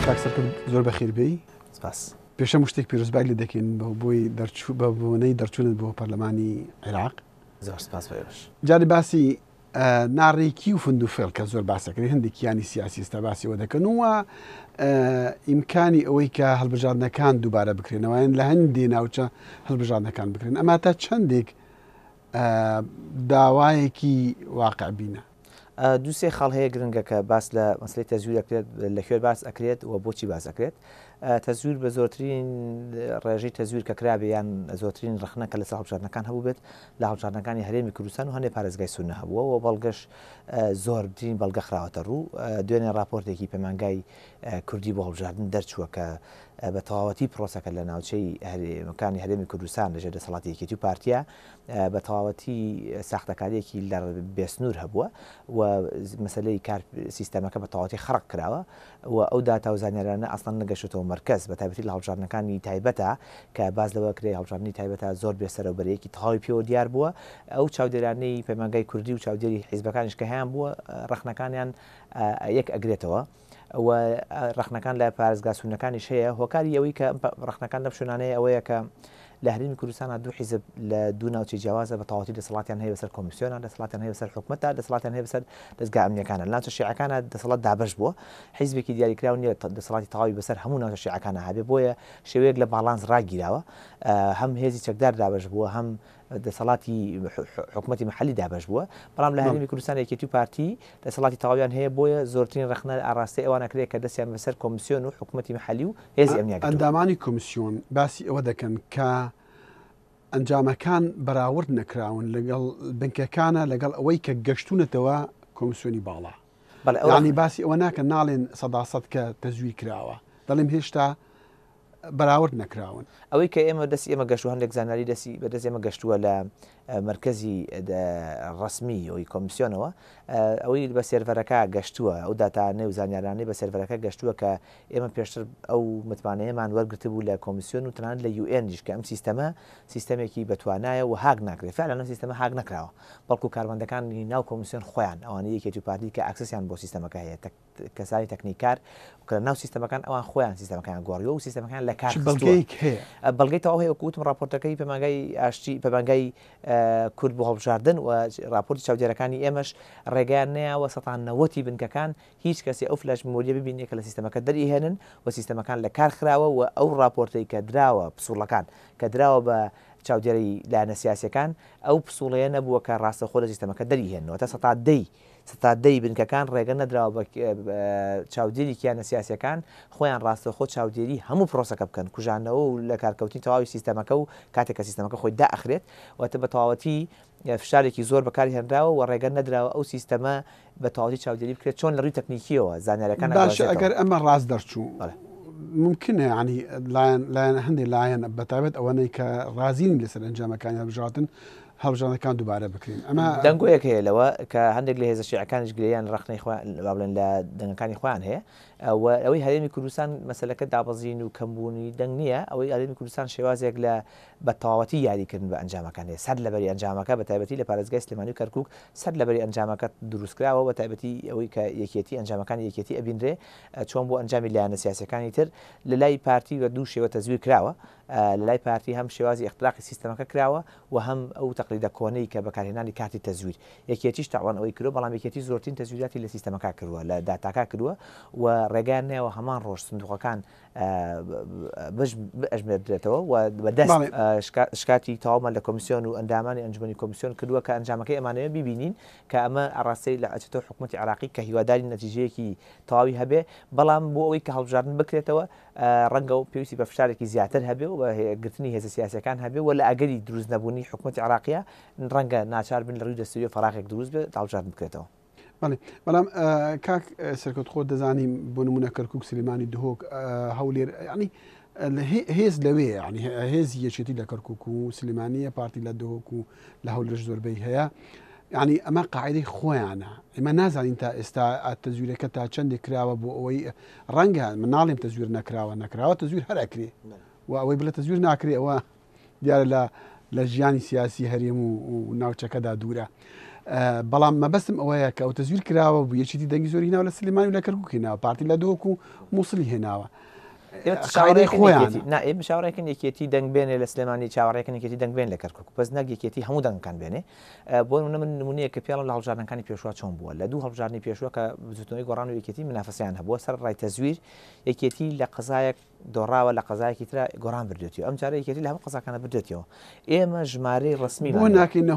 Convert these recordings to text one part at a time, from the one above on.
کاکسەرکرد زۆر بەخێربێی سپاس. پێشەم شتێک پیرۆزبای لێ دەکەین بۆی بە بۆنەی دەرچوونت بۆ پەرلەمانی عێراق. زۆر سپاس بەێش. جاری باسی ناڕێکی و فندوفێڵ کە زۆر باسەکەی هەندێکیانی سیاسی ئێستا باسیەوە دەکەن وە ئیمکانی ئەوەی کە هەڵبژاردنەکان دووبارە بکرێنەوەیان لە هەندێ ناوچە هەڵبژاردنەکان بکرێن ئەما تا چەندێک داوایەکی واقع بینە. دووسێ خاڵ هەیە گرنگە کە باس لە مەسلەی تەزویر دەکرێت لە کوێ باس ئەکرێت و بۆچی باس ئەکرێت. تەزویر بە زۆرترین ڕێژەی تەزویر کە کرابێ یان زۆرترین ڕخنەکە لەسەر هەڵبژاردنەکان هەبوو بێت لە هەڵبژاردنەکانی هەرێمی کوردستان و هەندێک پارێزگای سونە هەبووە و بەڵگەش زۆرترین بەڵگە خراوەتە ڕوو. دوێنێ راپۆرتێکی پەیمانگای کوردی بۆ هەڵبژاردن دەرچووە کە بە تەواوەتی پرۆسەکە لە ناوچەی هەرێمەکانی هەرێمی کوردستان لەژێر دەسەڵاتی یەکێتی و پارتیا بە تەواوەتی ساختەکاریەکی لە بێسنوور هەبووە و مەسلەی کار سیستەمەکە بە تەواوەتی خەڕک کراوە و ئەو داتا و زانیاریانە ئەسڵەن نەگەشتەوە مەرکەز بە تایبەتی لە هەڵبژاردنەکانی تایبەتە کە باز لەوە کرێ هەڵبژاردننی تایبەتە زۆر بێسەرەوبەرەیەکی تەواوی پێوە دیار بووە. ئەو چاودێرانەی پەیمانگای کوردی و چاودێری حیزبەکانیش کە هەیان بووە ڕخنەکانیان یەک ئەگرێتەوە و ڕخنەکان لە پارێزگا سونەکانیش هەیە. هۆکاری ئەوەی کە ڕخنەکان لەم شوێنانەیە ئەوەیە کە لە هەرێمی کوردستانە دوو حیزب لە دوو ناوچەی جیاوازە بە تەواوەتی دەسەڵاتیان هەیە بەسەر کۆمیسیۆنە، دەسەڵاتیان هەیە بەسەر حکومەتە، دەسەڵاتیان هەیە بەسەر دەستگا ئەمنیەکانە. ناوچە شیعەکانە دەسەڵات دابەش بووە، حیزبێکی دیاریکراو نییە دەسەڵاتی تەواوی بەسەر هەموو ناوچە شیعەکانە هەبێ، بۆیە شێوەیەک لە باڵانس ڕاگیراوە. هەم هێزی چەکدار دابەش بووە، هەم دەسەڵاتی حکومەتی محلی دابەش بووە، بەڵام لە هەرێمی کوردستان یەکێتی و پارتی دەسەڵاتی تەواویان هەیە، بۆیە زۆرترین ڕخنە ئاڕاستەی ئەوانە کرێت کە دەستیان بەسەر کۆمیسیۆن و حکومەتی محلی و هێزی ئەمنیەکان. ئەندامانی کۆمیسیۆن باسی ئەوە دەکەن کە ئەنجامەکان بەراورد نەکراون لەگەڵ بنکەکانە لەگەڵ ئەوەی کە گەشتونەتەوە کۆمیسیۆنی باڵا. ینی باسی ئەوە ناکە ناڵێن 100% کە تەزویر کراوە، دەڵێم هێشتا بەراورد نەکراون. ئەوەی کە ئێمە دەستی ئێمە گەشتو هەندێک زاناری دەستی بەدەست ئێمە گەشتووە لە مرکزی ڕسمی ئەوی کۆمیسیۆنەوە، ئەوەی بە سێرڤەرەکە گەشتووە، ئەو داتانەی و زانیارانەی بە سێرڤەرەکە گەشتووە کە ئێمە پێشتر ئەو متمانەیەمان وەرگرتە بوو لە کۆمیسیۆن و تەنانەت لە UN کە ئەم سیستەمە سیستەمێکی بەتوانایە و هاگ ناکرێت. فعلەن ئەم سیستەمە هاگ نەکراوە، بەڵکو کارمەندەکانی ناو کۆمیسیۆن خۆیان ئەوانە یەکێتی و پارتی کە ئاکسسیان بۆ سیستەمەکە هەیە، کەسانی تەکنیکار کە ناو سیستەمەکان ئەوان خۆیان سیستەمەکان گۆڕیەوە و سیستەمەکان لە کار بەڵگەی تەواو هەیە وەکوتم راپۆرتەکەی پەیمانگای ئاشتی پەیمانگای کورد بۆ هەڵبژاردن و راپۆرتی چاودێرەکانی ئێمەش ڕێگەیان نەیەوە 90% بنکەکان هیچ کەسی ئەو فلاش مۆریە ببینێت کە لە سیستەمەکە دەریهێنن و سیستەمەکان لە کار خراوە و ئەو راپۆرتەی کە دراوە پسوڵەکان کە دراوە بە چاودێری لایەنە سیاسیەکان ئەو پسوڵەیە نەبووە کە ڕاستەخۆ لە سیستەمەکە دەریهێنەوە تا سەتادەی بنکەکان ڕێگە نەدراوە بە چاودێری کیانە سیاسیەکان خۆیان ڕاستەخۆ چاودێری هەموو پرۆسەکە بکەن، کوژانەوە و لە کارکەوتنی تەواوی سیستەمەکە و کاتێکە سیستەمەکە خۆی داخرێت واتە بە تەواوەتی فشارێکی زۆر بەکاری هێنراوە و ڕێگە نەدراوە ئەو سیستەمە بە تەواوەتی چاودێری بکرێت چۆن لە ڕووی تەکنیکیەوە زانیاریەکان. باش ئەگەر ئەمە ڕاست دەرچوو ممکنە ینی لایەن هەندێک لایەن بەتابەت ئەوەنەی کە ڕازین لەسەر ئەنجامەکانی هەڵبژاردن هەڵبژاردنەکان دووبارە بکرین. ئەمە دەنگۆیەک هەیە لەوە کە هەندێک لە هێزە شیعەکانیش گرێیان ڕخنەی بڵێن لە دەنگەکانی خۆیان هەیە ئەوەی هەرێمی کوردستان مەسەلەکە دابەزین و کەمبوونی دەنگ نییە، ئەوەی هەرێمی کوردستان شێوازێک لە بە تەواوەتی یاریکردن بە ئەنجامەکان هەیە. سەر لەبەری ئەنجامەکە بە تایبەتی لە پارێزگای سلێمانی و کەرکووک سەر لەبەری ئەنجامەکە دروستکراوە بە تایبەتی ئەوەی کە یەکێتی ئەنجامەکانی یەکێتی ئەبینرێ چۆن بۆ ئەنجامی لایەنە سیاسیەکانی تر لە لای پارتی و دوو شێوە تەزویر کراوە، لە لای پارتی هەم شێوازی اختراقی سیستەمەکە کراوە و هەم ئەو تەقلیدە کۆنەی کە بەکارهێنانی کارتی تەزویر یەکێتیش تاوان ئەوەی کردو، بەڵام یەکێتی زۆرترین تەزویراتی لە سیستەمەکە کردووە لە داتاکە کردووە و ڕێگەیان نەیەوە هەمان ڕۆژ سندوقەکان ئەژمێردرێتەوە و بەدەست شکاتی تەواومان لە کۆمیسیۆن و ئەندامانی ئەنجومەنی کۆمیسیۆن کردووە کە ئەنجامەکەی ئەمانەیە ببینین کە ئەمە ئاڕاستەی لە ئەچێتەوە حکومەتی عێراقی کە هیواداری نەتیجەیەکی تەواوی هەبێ، بەڵام بۆ ئەوەی کە هەڵبژاردن بکرێتەوە ڕەنگە و پێویستی بە فشارێکی زیاتر هەبێ و بە گرتنی هێزە سیاسیەکان هەبێ و لە ئەگەری دروست نەبوونی حکومەتی عێراقیە ڕەنگە ناچار بن لە ڕووی دەستوری فەراغێک دروست بێت هەڵبژاردن بکرێتەوە. بەڵام کاک سەرکەوت خۆ دەزانیم بۆ نمونە کەرکووک سلێمانی دهۆک هەولێر ینی هێز لەوێ ینی هێزی یەکێتی لە کەرکووک و سلێمانیە پارتی لە دهۆک و لە هەولێرش زۆربەی هەیە، ینی ئەمە قاعدەی خۆیانە، ئێمە نازانین تا ئێستا تەزویرەکە تا چەندێک کراوە بۆ ئەوەی ڕەنگە من ناڵێم تەزویر نەکراوە تەزویر هەرەکرێ و ئەوەی بڵێ تەزویر ناکرێ ئەوە دیارە لە ژیانی سیاسی هەرێم و ناوچەکەدا دوورە. بەڵام مەبەستم ئەوەیە کە ئەو تەزویر کراوە بوو یەکێتی دەنگی زۆری هێناوە لە سلێمانی و لە کەرکووک هێناوە پارتی لە دۆک و مووسڵی هێناوە مشاورێکن یەکێتی دەنگ بێنێ لە سلێمانی چاوەڕێکن یەکێتی دەنگ بێن لە کەرکووک بەس نەک یەکێتی هەموو دەنگەکان بێنێ بۆ من نمونەیە کە پێڵم لە هەڵبژاردنەکانی پێشوە چۆن بووە لە دوو هەڵبژاردننی پێشوە کە بزوتنەوەی گۆڕان و یەکێتی منافەسیان هەبووە سەر ڕای تەزویر یەکێتی لە قەزایەک دۆڕاوە لە قەزایەکی ترا گۆڕان بردوێتەوە ئەم جارە یەکێتی لە هەموو قەزاکانە بردوێتەوە ئێمە ژمارەی ڕسمی بۆ ناکەینە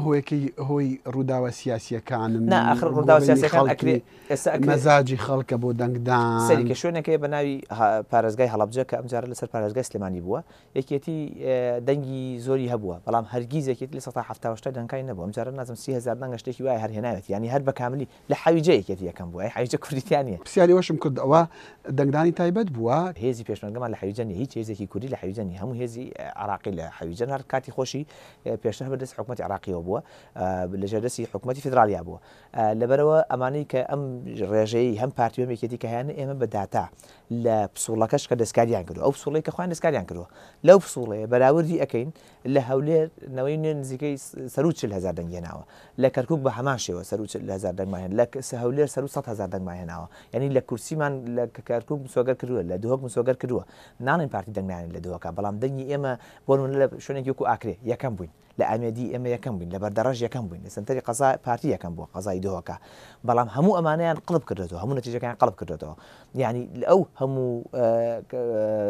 هۆی ڕووداوە سیاسیەکانن ناخر ڕووداوە سیاسەکان ئەکرێت مەزاجی خەڵکە بۆ دەنگدان سەریکە شوێنەکەی بە ناوی پارێزگای هەڵەبجە کە ئەم جارە لەسەر پارێزگای سلێمانی بووە یەکێتی دەنگی زۆری هەبووە بەڵام هەرگیز یەکێتی لە 1970 دەنگای نەبووە ئەم جارە نازم 30,000 دەنگ شتێکی وایە هەرهێناوێت ینی هەر بە کاملی لە حەویجە یەکێتی یەکەم بووە حەویجە کوردیتیانە پرسیاری وەشم کرد ئەوە دەنگدانی تایبەت بووە هێزی پێشمەرگەمان لە حەویجە نیە هیچ هێزێکی کوردی لە حەویجە نیە هەموو هێزی عراقی لە حەویجە هەر کاتی خۆشی پێشتر بەدەست حکوومەتی عراقیەوە بووە لەژێر دەستی حکوومەتی فدرالیا بووە لەبەرەوە ئەمانەی کە ئەم ڕێژەیە هەم پارتی هەم یەکێتی کە هیان ئێمە بە داتا لە پسوڵەکەش کە دەستکاریان کردو ئەو پسوڵەی کە خۆیان دەستکاریان کردووە لەو پسوڵەیە بەراوردی ئەەکەین لە هەولێرنەوەی نزیکەی سەر 40,000 دەنگێناوە لە کەرکووک بە هەمان شێوە سەر 40,000 دەنگماهێن لە هەولێر سەر 100,000 دەنگماهێناوە یعنی لە کورسیمان لە کەرکووک مسۆگەر کردووە لە دۆک مسۆگەر کردووە ناڵین پارتی دەنگماهێن لە دۆکە بەڵام دەنگی ئێمە بۆ لە شوێنێکی وەکو ئاکرێ یەکەم بووین لە ئەمێدی ئێمە یەکەم بووین لە بەردەڕژ یەکەم بووین لە سنتەری قەزا پارتی یەکەم بووە قەزای دۆکە بەڵام هەموو ئەمانەیان قڵب کردێتەوە هەموو نەتیجەکان قڵب کردێتەوە یعنی ئەو هەموو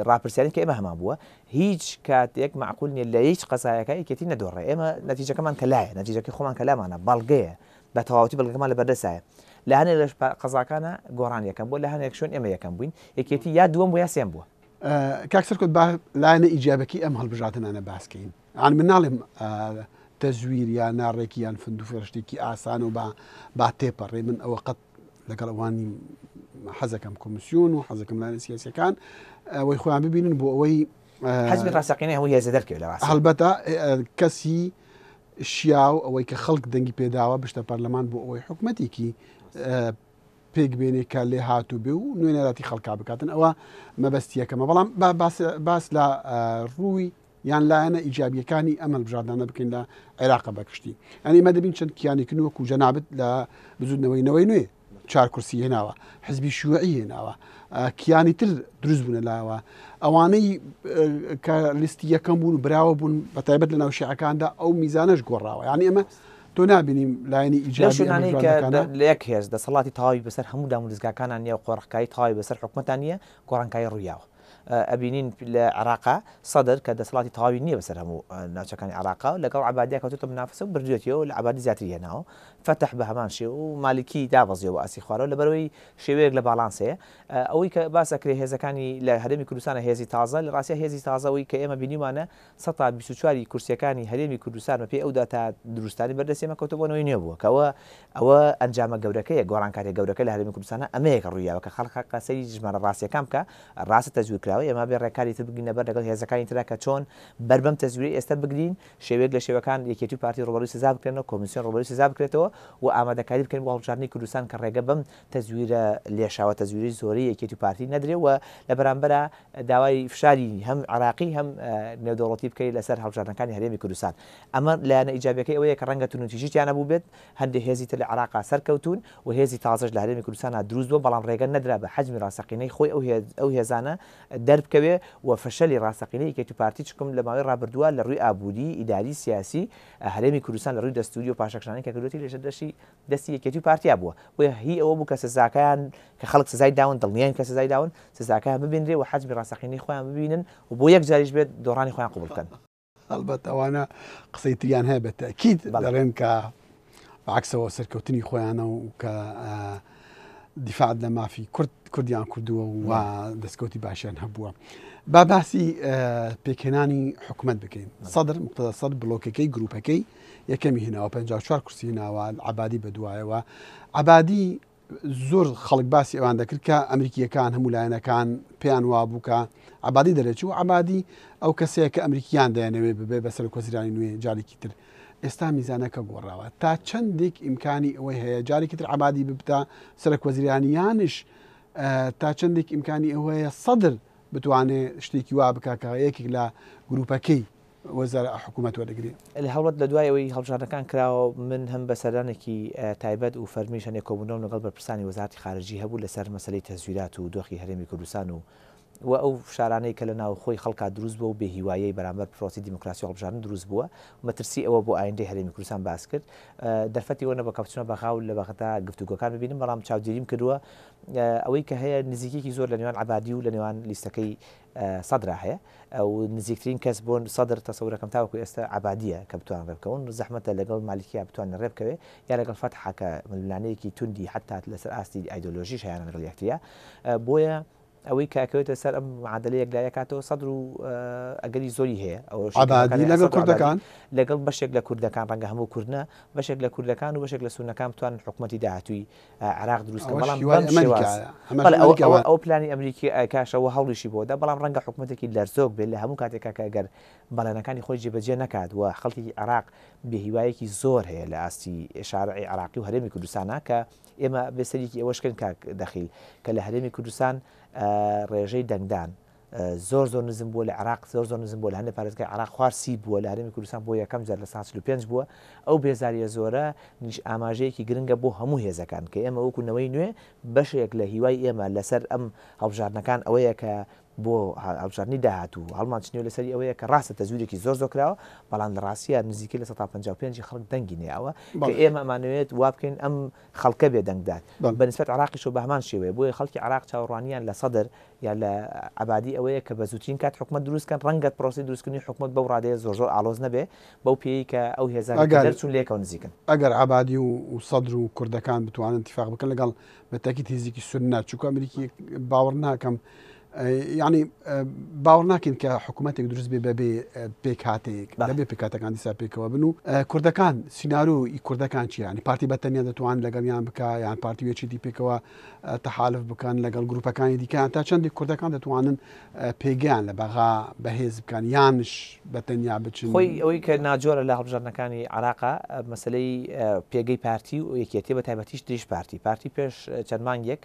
ڕاپرسیانی کە ئێمە هەمان بووە هیچ کاتێک معقول نیە لە هیچ قەزایەکە یەکێتی نەدۆڕێ ئێمە نەتیجەکەمان کە لایە نەتیجەکەی خۆمان کە لامانە بەڵگەیە بە تەواوەتی بەڵگەمان لە بەردەسایە لە هەنێک لە قەزاکانە گۆڕان یەکەم بووە لە هەنێک شوێن ئێمە یەکەم بووین یەکێتی یا دووەم بوو یا سێم بووە کاکسەر کۆت لایەنە ئیجابەکی ئەم هەڵبژاتنانە باسکەین ئان من ناڵێم تەزویر یان ناڕێکی یان فند و فێرشتێکی ئاسان و با تێپەڕێ من ئەوە قەت لەگەڵ ئەوانی حەزەکەم کۆمیسیۆن و حەزەکەم لایەنە سیاسیەکان ئەوەی خۆیان ببینن بۆ ئەوەی حەزبی ڕاستەقینەی هەموو هێزە دەرکەوێت لە ڕاست هەڵبەتە کەسی شیاو ئەوەی کە خەڵک دەنگی پێداوە بشتە پەرلەمان بۆ ئەوەی حکوومەتێکی پێک بێنێ کە لێ هاتوو بێ و نوێنەراتی خەڵکا بکاتن ئەوە مەبەستیەکەمە بەڵام باس لە ڕووی یان لایەنە ئیجابیەکانی ئەمەل بژاردانە بکەین لە عێراقە بەکشتی ئەنی مە دەبین چەند کیانێکن وەکو جەنابەت لە بزودنەوەی نوێ 4 کورسی هێناوە حزبی شوعی هێناوە کیانی تر دروست بوون لایەوە ئەوانەی کە لیستی یەکەم بوون و براوە بوون بە تایبەت لە ناو شیعەکاندا ئەو میزانەش گۆڕاوە یعنی ئەمە تۆ نابینیم لایەنی ئیجابی لە یەک هێز دەسەڵاتی تەواوی بەسەر هەموو دامودزگاکانان نیە و قۆڕەکایی تەواوی بەسەر حکوومەتان نیە گۆڕانکایی ڕوویاوە ئەبینین لە عراقا سەدر کە دەسەڵاتی تەواوی نییە بەسەر هەموو ناوچەکانی عراقا و لەگەڵ عبادیە کەوتێتە منافسە و بردوێتەوە لە عبادی زیاتری هێناوە فتح بە هەمان شێ و مالکی دابەزیەوە ئاسی خوارەوە لەبەرەوەی شێوەیەک لە باڵانسەیە ئەوەی کە باسەکرێ هێزەکانی لە هەرێمی کوردستانە هێزی تازە لە ڕاستە هێزی تازەوەی کە ئێمە بینیمانە 124 کورسیەکانی هەرێمی کوردستان بە پێی ئەودا تا دروستانی بەردەستێمە کەوتەبوونەوەی نوێ بووە کەەوە ئەوە ئەنجامە گەورەکەیە گۆڕانکاری گەورەکە لە هەرێمی کوردستانە ئەمەیەکە ڕوویاوە کە خەڵک قەسەری ژمارە ڕاستیەکان بکە ڕاستە تەزویر کراوە ئێمە بێ ڕێکاری تر بگرینە بەر لەگەڵ هێزەکانی ترا کە چۆن بربەم تەزویری ئێستا بگرین شێوەیەک لە شێوەکان یەکێتی و پارتی ڕۆبەروی سزا بکرێنەوە کۆمیسیۆن ڕۆبەروی سزا بکرێتەوە و ئامادەکاری بکەین بۆ هەڵبژاردنی کوردستان کە ڕێگە بەم تەزویرە لێشاوە تەزویری زۆری یەکێتی و پارتی نەدرێ و لە بەرامبەرە داوای فشاری هەم عراقی هەم نێودەوڵەتی بکەیت لەسەر هەڵبژاردنەکانی هەرێمی کوردستان ئەمە لایەنە ئیجابیەکەی ئەوەیە کە ڕەنگە تونوتیژیان نەبوو بێت هەندێک هێزی تر لە عراقا سەرکەوتون و هێزی تازەش لە هەرێمی کوردستانە دروست بووە بەڵام ڕێگە نەدرا بە حەجمی ڕاستەقینەی خۆی ئەو هێزانە دەربکەوێ و فەشەلی ڕاستەقینەی یەکێتی و پارتی چکم لە ماوەی ڕابردووە لە ڕووی ئابووری ئیداری سیاسی هەرێمی کوردستان لە ڕووی دەستوری و پاشەکشانەی کە کردوەتی لێشە دەستی یەکێتی و پارتیا بووە و هی ئەوە بوو کە سزاکەیان کە خەڵک سزای داون دڵنیان کە سزای داون سزاکەیان ببینرێ و حەجمی ڕاستەقینەی خۆیان ببینن و بۆ یەک جاریش بێت دۆڕانی خۆیان قوبڵ بکەن هەڵبەت ئەوانە قسەی تریان هەیە بە تەکید دەڵێن کە بەعکسەوە سەرکەوتنی خۆیانە و کە دیفاع لە مافی کوردیان کردووە و دەستکەوتی باشیان هەبووە با باسی پێکهێنانی حکوومەت بکەین سەدر مقتەدا سەدر بڵۆکەکەی گروپەکەی یەکەمی هێناوە 54 کورسی هێناوە عبادی بەدوایەوە عبادی زۆر خەڵک باسی ئەوان دەکرد کە ئەمریکیەکان هەموو لایەنەکان پێیان وابوو کە عبادی دەرەچوو و عبادی ئەو کەسەیە کە ئەمریکیان دەیانەوێ ببێ بەسەر کۆزیرانی نوێ جارێکی تر ئێستا میزانەکە گۆڕاوە تا چەندێک ئیمکانی ئەوەی هەیە جارێکی تر عبادی ببتە سەرک وەزیرانیانش تا چەندێک ئیمکانی ئەوەیە سەدر بتوانێت شتێکی وا بکە کە یەکێک لە گروپەکەی وەزارە حکوومەت وەرەگرێ لە هەوڵەت لە دوایەوەی هەڵبژاردنەکان کراوە من هەم بەسەرانێکی تایبەت و فەرمیشەنێک کۆبوونەوە لەگەڵ بەرپرسانی وەزارەتی خارجی هەبوو لەسەر مەسلەی تەزویرات و دۆخی هەرێمی کوردستان و ئەو شارانەی کە لە ناو خۆی خەڵکا دروست بووە و بێهیوایی بەرامبەر پرۆسی دیموکراسی و هەڵبژاردن دروست بووە مەترسی ئەوە بۆ ئایندەی هەرێمی کوردستان باس کرد دەرفەتی ئەوە نەبوو کە بچونە بەخاو لە بەغدا گفتوگۆکان ببینم بەڵام چاودێریم کردووە ئەوەی کە هەیە نزیکێکی زۆر لە نێوان عەبادی و لە نێوان لیستەکەی سەدرا هەیە ئەو نزیکترین کەس بۆ سەدر تەسەورەکەم تاوەکو ئێستا عەبادیە کە بتوان ڕێبکەون زەحمەتە لەگەڵ مالیکیا بتوانن ڕێبکەوێ یا لەگەڵ فەتحا کە ململانەیەکی توندی حتا لەسەر ئاستی ئایدۆلۆژیش هەیە لەگەڵ یەکتریە بۆیە ئەوەی کاکەوێتە سەر ئەم معادلەیە یەکلایەکاتەوە سەدر و ئەگەری زۆری هەیە عەبادی لەگەڵ کوردەکان لەگەڵ بەشێک لە کوردەکان ڕەنگە هەموو کوردنە بەشێک لە کوردەکان و بەشێک لە سونەکان بتوانن حکوومەتی داهاتووی عێراق دروستکە بەڵام ئەو پلانی ئەمریکی کاشەوە هەوڵیشی بۆدا بەڵام ڕەنگە حکوومەتێکی لەرزۆک بێت لە هەموو کاتێکا کە ئەگەر بەڵێنەکانی خۆی جێبەجێ نەکات و خەڵکی عێراق بێهیوایەکی زۆر هەیە لە ئاستی شارعی عێراقی و هەرێمی کوردستانە کە ئێمە بێسەریکی ئەوەشکن کاک دەخیل کە لە هەرێمی کوردستان ڕێژەی دەنگدان زۆر نزم بووە لە عێراق زۆر نزم بووە لە هەندێک پارێزگای عێراق خوارسی بووە لە هەرێمی کوردستان بۆ یەکەم جار لە 1945 بووە ئەو بێزاریە زۆرە نیش ئاماژەیەکی گرنگە بۆ هەموو هێزەکان کە ئێمە وەکو نەوەی نوێ بەشێک لە هیوای ئێمە لەسەر ئەم هەڵبژاردنەکان ئەوەیە کە بۆ هەڵبژاردننی داهاتوو هەڵمان چنیوە لەسەری ئەوەیە کە ڕاستە تەزویرێکی زۆر کراوە بەڵام لە ڕاستیە نزیکی لە 155 خەڵک دەنگی نێیاوە کە ئێمە ئەمانوێت وا بکەین ئەم خەڵکە بێ دەنگدات بەنسبەت عێراقیش و بە هەمان شێوەیە بۆیە خەڵکی عێراق چاوەڕوانیان لە سەدر یا لە عەبادی ئەوەیە کە بە زووترین کات حکومەت دروستکەن ڕەنگە پرۆسی دروستکردنی حکومەت بەو ڕادەیە زۆر ئاڵۆز نەبێ بەو پێی کە ئەو هێزان دەرچوون لێکەوە نزیکن ئەگەر عەبادی و سەدر و کوردەکان بتوانن اتفاق بکەن لەگەڵ بەتاکید هێزێکی سوننە چونکە ئەمریکی باوەڕ ناکەم یعنی باوەڕ ناکەین کە حکوومەتێک دروست بێ بەبێ پێک هاتەیەک دەبێ پێکاتەکان دیسا پێکەوە بن و کوردەکان سیناروی کوردەکان چی ینی پارتی بەتەنیا دەتوان لەگەڵیان بکە یان پارتی وێچیتی پێکەوە تەحالف بکەن لەگەڵ گروپەکانی دیکەیان تا چەندی کوردەکان دەتوانن پێگیان لە بەغا بەهێز بکەن یانش بەتەنیا بچن خۆی ئەوەی کە ناجۆرە لە هەڵبژاردنەکانی عێراقا مەسلەی پێگەی پارتی و یەکێتی بە تایبەتیش دریش پارتی پێش چەند مانگێک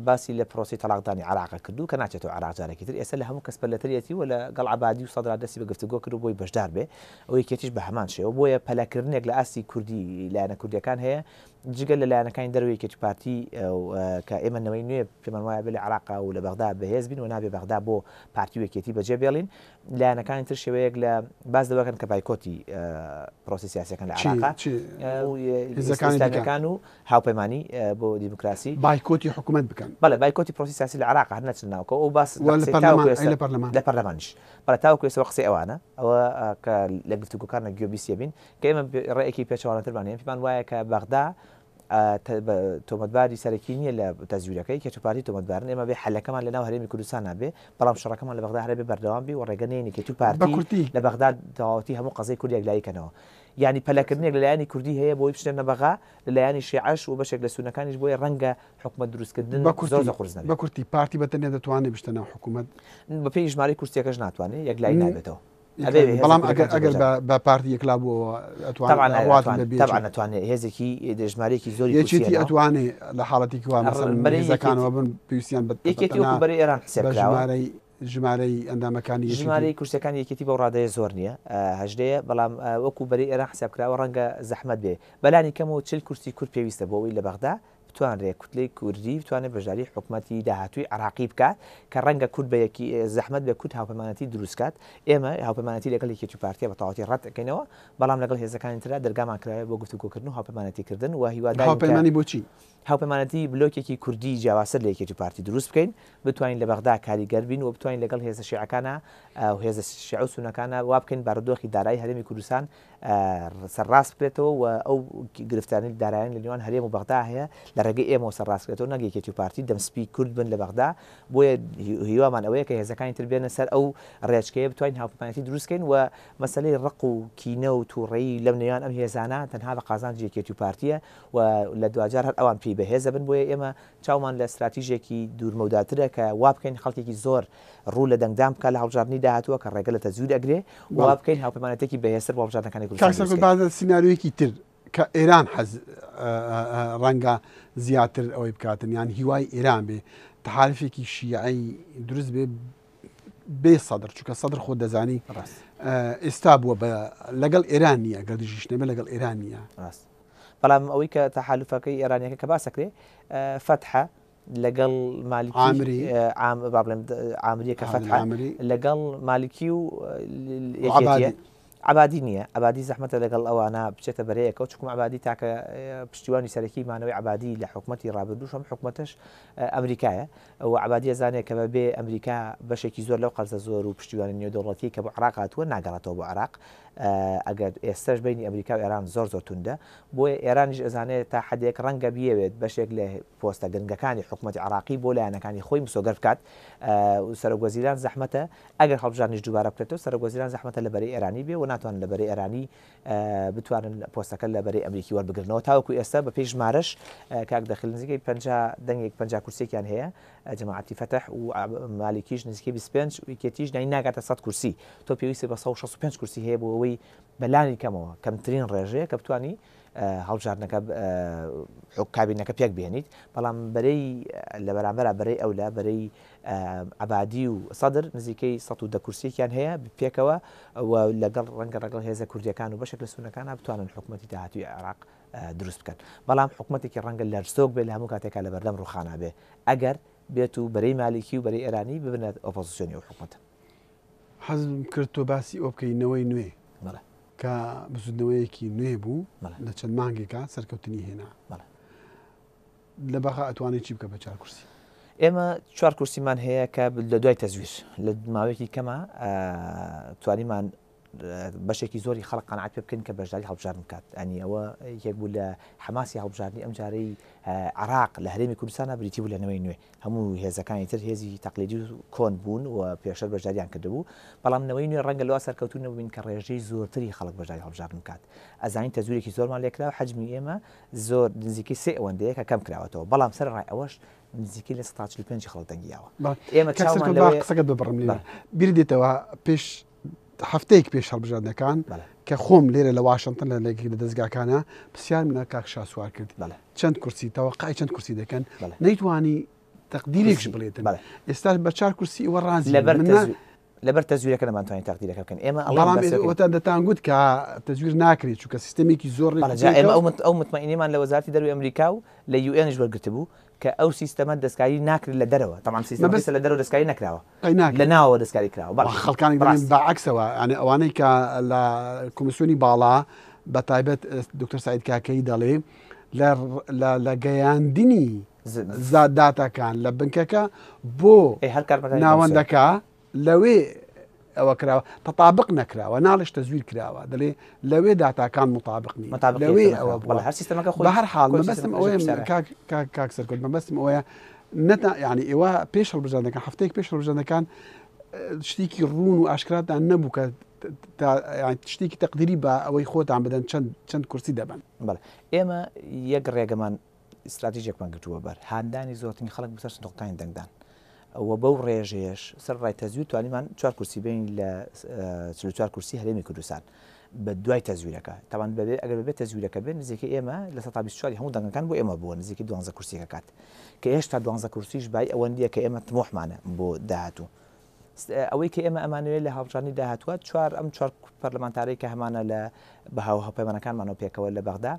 باسی لە پرۆسی تەلاقدانی عێراق کردو کە ناچێتەوە عێراق جارێکی تر ئێستا لە هەموو کەس پەلەتەرێتی و لەگەڵ عەبادی و سەدرا دەستی بە گفتوگۆ کرد و بۆی بەشدار بێ ئەو یەکێتیش بە هەمان شێوە بۆیە پەلەکردنێک لە ئاستی کوردی لایەنە کوردیەکان هەیە جگەل لە لایەنەکانی دەروی یەکێتی پارتی کە ئێمە نەوەی نوێ پێمان وایە بێ لە عێراق و لە بەغدا بەهێز بین و نابێ بەغدا بۆ پارتی و یەکێتی بەجێ بێڵین لایەنەکانی تر شێوەیەک لە باز دەوەکەن کە بایکۆتی پرۆسی سیاسیەکان لە عێراق هێزەکان و هاوپەیمانی بۆ دیموکراسی بایکۆتی حکوومەت بکەن بەڵێ بایکۆتی پرۆسی سیاسی لە عێراق هەر نەچن ناوکە ئەو باس لە پەرلەمانیش بەڵێ تاوەکو ئێستا قسەی ئەوانە ئەوە کە لە گفتوگۆکانە گوێبیستە بین کە ئێمە ڕێیەکی پێچەوانەترمان پێمان وایە کە بەغدا تۆمەتباری سەرەکی نییە لە تەزویرەکەی کێچوپارتی تۆمەتبارن ئێمە بێ حەلەکەمان لە ناو هەرێمی کوردستان نابێ بەڵام شەڕەکەمان لە بەغدا هەرێ بێ بەردەوام بی و ڕێگەنێنی کێچوو پارتی لە بەغدا تەواوەتی هەموو قەزەی کوردی یەکلاییکەنەوە یعنی پەلەکردنێک لەلایەنی کوردی هەیە بۆی بشتێنە بەغا لەلایەنی شیعەش و بەشێک لە سونەکانیش بۆیە ڕەنگە حکومەت دروستکردن زۆر قورس نەبێت بە کورتی پارتی بەتەنیا دەتوانێت بشتە ناو حکوومەت بە پێی ژمارەی کورسیەکەش ناتوانێت یەکلایی نابێتەوە بەڵام ئەگەر بە پارتی یەکلا بووە ناتوانێت هێزێکی ژمارەیەکی زۆری یەکێتی ئەتوانێت لە حاڵەتی هێزەکانەوە بن پێویستیان بەرەی ئێران حسابکراوە ژمارەی ئەندامەکانی ژمارەی کورسەکانی یەکێتی بەو ڕادەیە زۆر نییە هەژدەیە بەڵام وەکو بەرەی ئێران حسابکراوە ڕەنگە زەحمەت بێ بەلانی کەمەوە 40 کورسی کورد پێویستە بۆ ئەوەی لە بەغدا بتوانرێت کوتلەی کوردی بتوانێت بەژاری حکوومەتی داهاتووی عێراقی بکات کە ڕەنگە کورد بە یەکی زەحمەت بە کورد هاوپەیمانەتی دروستکات ئێمە هاوپەیمانەتی لەگەڵ یەکێتی پارتیە بە تەواوەتی ڕەت دەکەینەوە بەڵام لەگەڵ هێزەکانی تررا دەرگامان کراوە بۆ گفتوگۆکردن و هاوپەیمانەتیکردن و هیواداری هاوپەیمانی بۆچی هاوپەیمانەتی بلۆکێکی کوردی جیاواسەر لە یەکێتی پارتی دروست بکەین بتوانین لە بەغدا کاریگەر بین و بتوانین لەگەڵ هێزە شیعەکانە و هێزە شیع و سونەکانە وا بکەین بارودۆخی دارایی هەرێمی کوردستان سەرڕاست بکرێتەوە و ئەو گرفتانی دارایان لە نێوان هەرێم و بەغدا هەیە لە ڕێگەی ئێمە سەرڕاست بکرێتەوە نەک یەکێتی پارتی دەمسپی کورد بن لە بەغدا بۆیە هیوامان ئەوەیە کە هێزەکانی تر بێنە سەر ئەو ڕێچکەیە بتوانین هاوپەیمانەتی دروستکەین و مەسەلەی ڕق و کینە و تووڕەیی لەم نێوان ئەم هێزانە تەنها بە قازانجی یەکێتی پارتیە و لە دوجار هەر ئەوان پێی بەهێزە بن بۆیە ئێمە چاومان لە استراتیژێکی دوورمەوداترە کە وا بکەین خەڵکێکی زۆر ڕوو لە دەنگدام بکە لە هەڵبژاردننی داهاتووە کە ڕێگە لە تەزویر ئەگرێ وا بکەین هاوپەیمانەتێکی بەهێزتر بۆ هەڵبژاردنەکانی کوردستان سیناریۆیەکی تر کە ئێران ڕەنگە زیاتر ئەوەی بکاتن یان هیوای ئێران بێ تحالفێکی شیعی دروست بێ سەدر چونکە سەدر خۆ دەزانی ئێستا بووە لەگەڵ ئێران نیە گەردیژیش نەبێ لەگەڵ ئێران نیە ڕاست بەڵام ئەوەی کە تەحالوفەکەی ئێرانیەکە کە باسەکرێ فەتحە لەگەڵ مالیکی عامریە کە فەتحە لەگەڵ مالیکی و عبادی نییە عبادی زەحمەتە لەگەڵ ئەوانە بچێتە بەرەیەکە و چکم عبادی تاکە پشتیوانی سەرەکی مانەوەی عبادی لە حکوومەتی ڕابردوو شەم حکوومەتش ئەمریکایە و عبادیە زانێت کە بەبێ ئەمریکا بەشێکی زۆر لەو قەرزە زۆر و پشتیوانی نێودەوڵەتی کە بۆ عراق هاتووە ناگەڕێتەوە بۆ عراق ئەگەر ئێستش بینی ئەمریکا و ئێران زۆر توندە بۆیە ئێرانیش ئەزانێت تا حدێک ڕەنگە بیەوێت بەشێک لە پۆستە گرنگەکانی حکوومەتی عراقی بۆ لایەنەکانی خۆی مسۆگەر بکات سەرۆکوەزیران زەحمەتە ئەگەر هەڵبژاردنیش دووبارە بکرێتەوە سەرۆکوەزیران زەحمەتە لە بەرەی ئێرانی بێ و ناتوانن لە بەرەی ئێرانی بتوانن پۆستەکە لە بەرەی ئەمریکی وەربگرنەوە تاوەکو ئێستا بە پێی ژمارەش کاک دەخل نزیکەی 50 کورسێکیان هەیە جەماعەتی فەتح و مالیکیش نزیکەی 25 و یەکێتیش ناگاتە 100 کورسی تۆ پێویستی بە 165 کورسی هەیە بۆ ئەوەی بەلانی کەمەوە کەمترین ڕێژەیە کە بتوانی هەڵبژاردنەکە کابینەکە پێک بێنیت بەڵام بەرەی لە بەرامبەر بەرەی ئەولا بەرەی عبادی و سەدر نزیکەی 110 کورسێکیان هەیە پێکەوە لەگەڵ ڕەنگە ڕەگەڵ هێزە کوردیەکان و بەشێک لە سونەکانە بتوانن حکوومەتی داهاتوی عێراق دروست بکەن بەڵام حکوومەتێکی ڕەنگە لەرزۆک بێ لە هەموو کاتێکا لە بەردەم ڕوخانە بێ ئەگەر بێت و بەرەی مالیکی و بەرەی ئێرانی ببنێت ئۆپۆزیسیۆنی و حکوومەتە حەزم کرد تۆ باسی ئەو بکەینەوەی نوێ کە بزودنەوەیەکی نوێ بوو لە چەند مانگێکە سەرکەوتنی هێنا لە بەخا ئەتوانێت چی بکە بە 4 کورسی ئێمە 4 کورسیمان هەیە کە لە دوای تەزویر لە ماوەیەکی کەمە توانیمان بەشێکی زۆری خەڵق قەنەعەت پێ بکەین کە بەشداری هەڵبژاردن بکات ئەنی ئەوە یەک بوو لە حماسی هەڵبژاردننی ئەم جارەی عراق لە هەرێمی کوردستانە بریتی بوو لەنەوەی نوێ هەموو هێزەکانی تر هێزی تەقلیدی و کۆن بوون و پێشتر بەشداریان کردبوو بەڵام نەوەی نوێ ڕەنگە لەوە سەرکەوتون نەبووین کە ڕێژەی زۆرتری خەڵک بەشداری هەڵبژاردن بکات ئەزانین تەزویرێکی زۆرمان لێکرا و حەجمی ئێمە زۆر نزیکەی 3 ئەوەندەیە کە کەم کراوەتەوە بەڵام سەرڕای ئەوەش نزیکەی لە 145 خەڵک دەنگیاوە ئێمە قسەکەت ببڕم لێ بیر دێتەوە پێش هەفتەیەک پێش هەڵبژاردنەکان کە خۆم لێرە لە واشنگتن لە دەستگاکانە پرسیار منە کاک شاسوار کرد چەند کورسی تەوەقعی چەند کورسی دەکەن نەیتوانی تەقدیرێکش بڵێتن ئێستا بە 4 کورسی ئەوە ڕازی لەبەر تەزویرەکە نەمانتوانین تەقدیرەکە بکەن ئێمە ئەڵام دەتانگوت کە تەزویر ناکرێت چونکە سیستەمێکی زۆر ئەو متمەئینەمان لە وەزارەتی دەروی ئەمریکا و لە UNش وەرگرت بوو کە ئەو سیستەمە دەستکاری ناکرێت لە دەرەوە تەمام سیستەمە لە دەرەوە دەستکاری نەکراوە لە ناوەوە دەستکاری کراوە خەڵکانی بەعکسەوە یعنی ئەوانەی کە لە کۆمیسیۆنی باڵا بە تایبەت دکتۆر سعید کاکەی دەڵێ لە گەیاندنی داتاکان لە بنکەکە بۆ ناوەندەکە لەوێ ئەوە کراوە تەطابق نەکراوە ناڵش تەزویر کراوە دەڵێ لەوێ داتاکان مطابقنی لەوێ ئەوە هەر سیستەمەکە بە هەر حاڵ مەبەستم ئەوەیە کاک سەرکەوت مەبەستم ئەوەیە نەتا یعنی ئێوە پێش هەڵبژاردنەکان هەفتەیەک پێش هەڵبژاردنەکان شتێکی ڕوون و ئاشکراتان نەبوو کە شتێکی تەقدیری بە ئەوەی خۆتان بدەن چەند کورسی دەبن ئێمە یەک ڕێگەمان استراتیژێکمان گرتووە بەر هاندانی زۆرترین خەڵک بەسەر سندوقەکانی دەنگدان ئەوە بەو ڕێژەیەش سەر ڕای تەزویر توانیمان 4 کورسی بین لە 4 کورسی هەرێمی کوردستان بە دوای تەزویرەکە تاوان بەبێ ئەگەر ببێت تەزویرەکە بێت نزیکەی ئێمە لە 124 هەموو دەنگەکان بۆ ئێمە بووە نزیکی 12 کورسیەکە کات کە هێشتا 12 کورسیش بای ئەوەندیە کە ئێمە تمۆحمانە بۆ داهاتوو ئەوەی کە ئێمە ئەمانوێت لە هەڵبژاردننی داهاتووە 4 پەرلەمانتارەی کە هەمانە لە بە هاوپەیمانەکانمانەوە پێکەوە لە بەغدا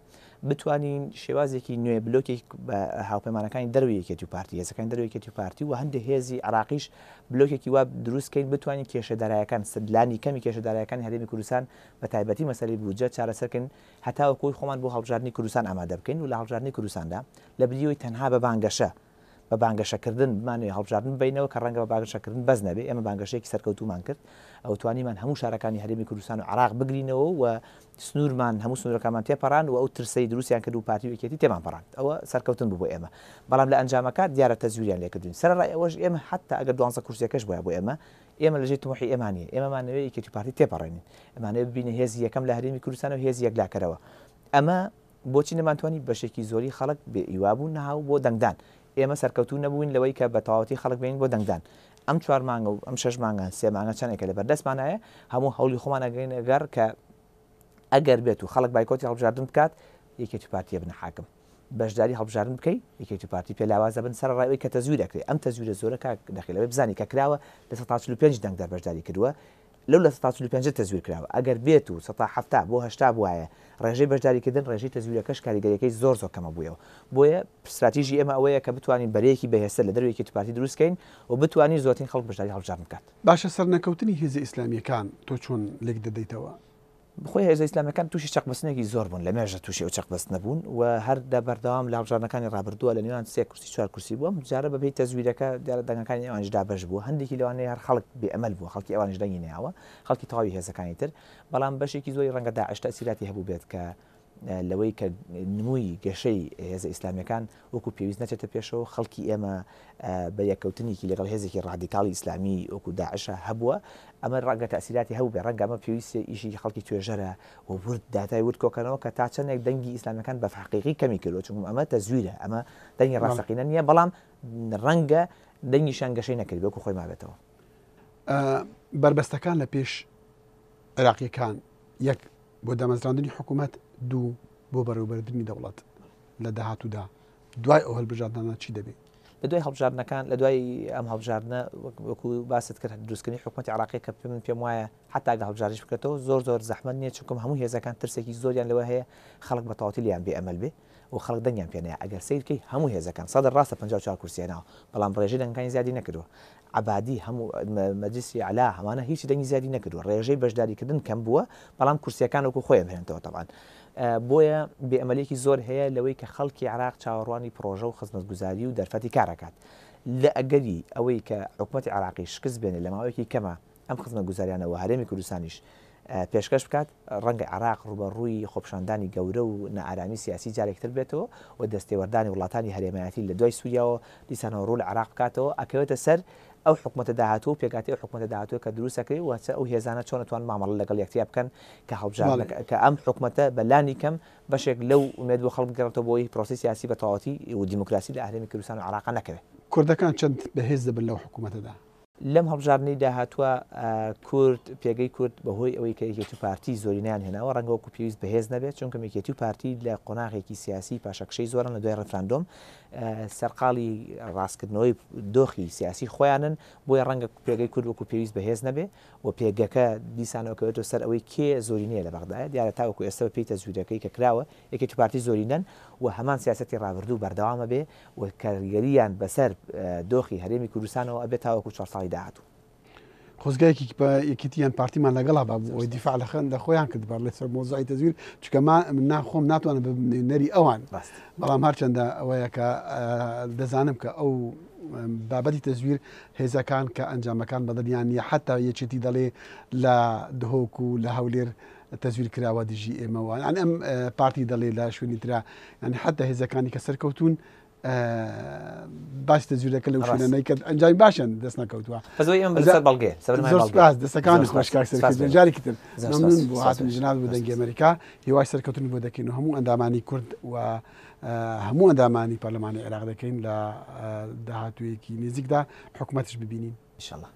بتوانین شێوازێکی نوێ بلۆکێک بە هاوپەیمانەکانی دەروی یەکێتی و پارتی هێزەکانی دەروی یەکێتی و پارتی و هەندێک هێزی عراقیش بلۆکێکی وا دروستکەین بتوانین کێشەدارایەکان سدلانی کەمی کێشەدارایەکانی هەرێمی کوردستان بە تایبەتی مەسەلەی بودجە چارەسەرکەن هەتاوەکوی خۆمان بۆ هەڵبژاردننی کوردستان ئامادە بکەین و لە هەڵبژاردننی کوردستاندا لە بریەوەی تەنها بە بانگەشە بە بانگەشەکردن بمانوێ هەڵبژاردن بینەوە کە ڕەنگە بە بانگەشەکردن بەس نەبێ ئێمە بانگەشەیەکی سەرکەوتومان کرد ئەو توانیمان هەموو شارەکانی هەرێمی کوردستان و عراق بگرینەوە و سنوورمان هەموو سنوورەکانمان تێپەڕان و ئەو ترسەی دروستیان کرد و پارتی یەکێتی تێمان پەڕاند ئەوە سەرکەوتن بوو بۆ ئێمە بەڵام لە ئەنجامەکە دیارە تەزویریان لێکردوین سەرڕای ئەوەش ئێمە حتا ئەگەر 12 کورسیەکەش بووە بۆ ئێمە لەژێ تمۆحی ئێمانیە ئێمەمانەوەی یەکێتی پارتی تێپەڕێنین ئەمانەوە ببینە هێزی یەکەم لە هەرێمی کوردستان و هێزی یەکلاکەرەوە ئەمە بۆچی نەمانتوانی بەشێکی زۆری خەڵک بێ ئیوابوو نەهاو بۆ دەنگدان ئێمە سەرکەوتو نەبووین لەوەی کە بە تەواوەتی خەڵک بین بۆ دەنگدان ئەم 4 مانگە و ئەم 6 مانگە 3 مانگە چەندێکە لە بەردەستمانایە هەموو هەوڵی خۆمان ئەگەین ئەگەر کە ئەگەر بێت و خەڵک بایکۆتی هەڵبژاردن بکات یەکێتی پارتیە بنە حاکم بەشداری هەڵبژاردن بکەی یەکێتی پارتی پێلاوازە بن سەر ڕایەوەی کە تەزویر دەکرێت ئەم تەزویرە زۆرە کاک دەخیلەوەی بزانی کە کراوە لە 145 دەنگ دەربەشداری کردووە لەو لە 1950 تەزویر کراوە ئەگەر بێت و 1970 بۆ 80 وایە ڕێژەی بەشداریکردن ڕێژەی تەزویرەکەش کاریگەریەکەی زۆر کەمە بوویەوە بۆیە استراتیژی ئێمە ئەوەیە کە بتوانین بەرەیەکی بەهێزتر لە دەروی یەکێتی دروستکەین و بتوانین زۆرترین خەڵک بەشداری هەڵبژار بکات. باشە سەرنەکەوتنی هێزە ئیسلامیەکان تۆ چۆن لێک دەدەیتەوە؟ بخۆی هێزە ئیسلامیەکان تووشی چەقبەستنێکی زۆر بوون لە مێژە تووشی ئەو چەقبەست نەبوون و هەر بەردەوام لە هەڵبژارنەکانی ڕابردووە لە نێوان 3 کورسی 4 کورسی بووە جارە بەبێ تەزویرەکە دیارە دەنگەکانی ئەوانشدا بەش بووە هەندێکی لەوانەیە هەر خەڵک بێئەمەل بووە خەڵکی ئەوانش دەنگی نێیاوە خەڵکی تەواوی هێزەکانی تر بەڵام بەشێکی زۆری ڕەنگە داعش تەسیراتی هەبوو بێت کە لەوەی کە نمووی گەشەی هێزە ئیسلامیەکان وەکو پێویست نەچێتە پێشەوە خەڵکی ئێمە بە یەکەوتنێکی لەگەڵ هێزێکی ڕادیکاڵی ئیسلامی وەکو داعشە هەبووە ئەمە ڕەنگە تەسیراتی هەبوو بێ ڕەنگە ئەمە پێویستە ئیشی خەڵکی توێژەرە و ورد داتای ورد کۆکەنەوە کە تا چەندێک دەنگی ئیسلامیەکان بە حەقیقی کەمی کردووە چونکە ئەمە تەزویرە ئەمە دەنگی ڕاستەقینە نییە بەڵام ڕەنگە دەنگیشان گەشەی نەکرد وەکو خۆی مابێتەوە. بربەستەکان لە پێش عێراقیەکان یەک بۆ دامەزراندنی حکوومەت دوو بۆ بەڕێوەبردننی دەوڵەت لە داهاتوودا دوای ئەو هەڵبژاردنانە چی دەبێت؟ لە دوای هەڵبژاردنەکان لە دوای ئەم هەڵبژاردنە وەکو باست کرد دروستکردنی حکوومەتی عێراقی کە پێم وایە حتا ئەگە هەڵبژاریش بکرێتەوە زۆر زەحمەت نییە چونکە هەموو هێزەکان ترسێکی زۆریان لەوە هەیە خەڵک بە تەواوی لیان بێئەمەل بێ و خەڵک دەنگیان پێ نەیە ئەگەر سیرکەی هەموو هێزەکان سەدە ڕاستە 54 کورسیانەوە بەڵام ڕێژەی دەنگەکانی زیادی نەکردووە عبادی هەموو مەجلیسی عەلا هەمانە هیچی دەنگی زیادی نەکردووە ڕێژەی بەشداریکردن کەم بووە بەڵام کورسیەکان وەکو خۆیان هێنتەوە تەبعاً بۆیە بێئەمەلێکی زۆر هەیە لەوەی کە خەڵکی عێراق چاوەڕوانی پرۆژە و خزمەتگوزاری و دەرفەتی کارەکات لە ئەگەری ئەوەی کە حکوومەتی عێراقی شکست بێنێ لە ماوەیەکی کەمە ئەم خزمەتگوزاریانەوە هەرێمی کوردستانیش پێشکەش بکات ڕەنگە عێراق ڕوبەڕووی خۆپیشاندانی گەورە و نەئارامی سیاسی جارێکتر بێتەوە و دەستێوەردانی وڵاتانی هەرێمایەتی لە دوای سووریاوە دیسانەوە ڕوو لە عێراق بکاتەوە ئەکەوێتە سەر ئەو حکوومەتە داهاتوو و پێکاتی ئەو حکوومەتە داهاتووە کە دروستەکەی واتە ئەو هێزانە چۆن دەتوان مامەڵە لەگەڵ یەکتیا بکەن کە هەڵبژار کە ئەم حکوومەتە بەلانی کەم بەشێک لەو ئومێد بۆ خەڵک گەڕێتەوە بۆی پرۆسی سیاسی بە تەواوەتی و دیموکراسی لە هەرێمی کوردستان و عێراق نەکەوێت. کوردەکان چەند بەهێز دەبن لەو حکوومەتەدا؟ لەم هەڵبژاردنەی داهاتووە کورد پێگەی کورد بەهۆی ئەوەی کە یەکێتی و پارتی زۆرینیان هێناوە ڕەنگە وەکو پێویست بەهێز نەبێت چونکە یەکێتی و پارتی لە قۆناغێکی سیاسی پاشەکشەی زۆرن لە دوای ڕفراندۆم سەرقاڵی ڕاستکردنەوەی دۆخی سیاسی خۆیانن بۆیە ڕەنگە پێگەی کورد وەکو پێویست بەهێز نەبێ و پێگەکە دیسانەوەکەوێتەوە سەر ئەوەی کێ زۆرینەیە لە بەغدایە دیارە تاوەکو ئێستا پێی تەزویرەکەی کە کراوە یەکێتی و پارتی زۆرینەن و هەمان سیاسەتی ڕابردوو بەردەوامە بێ و کاریگەریان بەسەر دۆخی هەرێمی کوردستانەوە ئەبێت تاوەکو 4 ساڵی داهاتوو. خۆزگایەکی بە یەکێتیان پارتیمان لەگەڵا با بۆی دیفاع لە خۆیان کرد بەر لەسەر مۆزوعی تەزویر چونکە من ناخۆم ناتوانم بنەری ئەوان بەڵام هەرچەندە ئەوەیە کە دەزانم کە ئەو بابەتی تەزویر هێزەکان کە ئەنجامەکان بەدەنیان نیە حتا یەکێتی دەڵێ لە دهۆک و لە هەولێر تەزویر کراوە دیژی ئێمەوە ئەم پارتی دەڵێ لە شوێنی ترا ینی حتا هێزەکانی کە سەرکەوتون باش تەزویرەکە لەو شوێنەی کە ئەنجامی باشن دەست نەکەوتووە دەستەکانی خۆشکارجارێکی تر مەمنون بۆ هاتن ژنات بۆ دەنگی ئەمریکا هیوای سەرکەوتن بۆ دەکەین و هەموو ئەندامانی کورد و هەموو ئەندامانی پەرلەمانی عێراق دەکەین لە داهاتوویەکی نزیکدا حکوومەتش ببینین ئینشاءالله.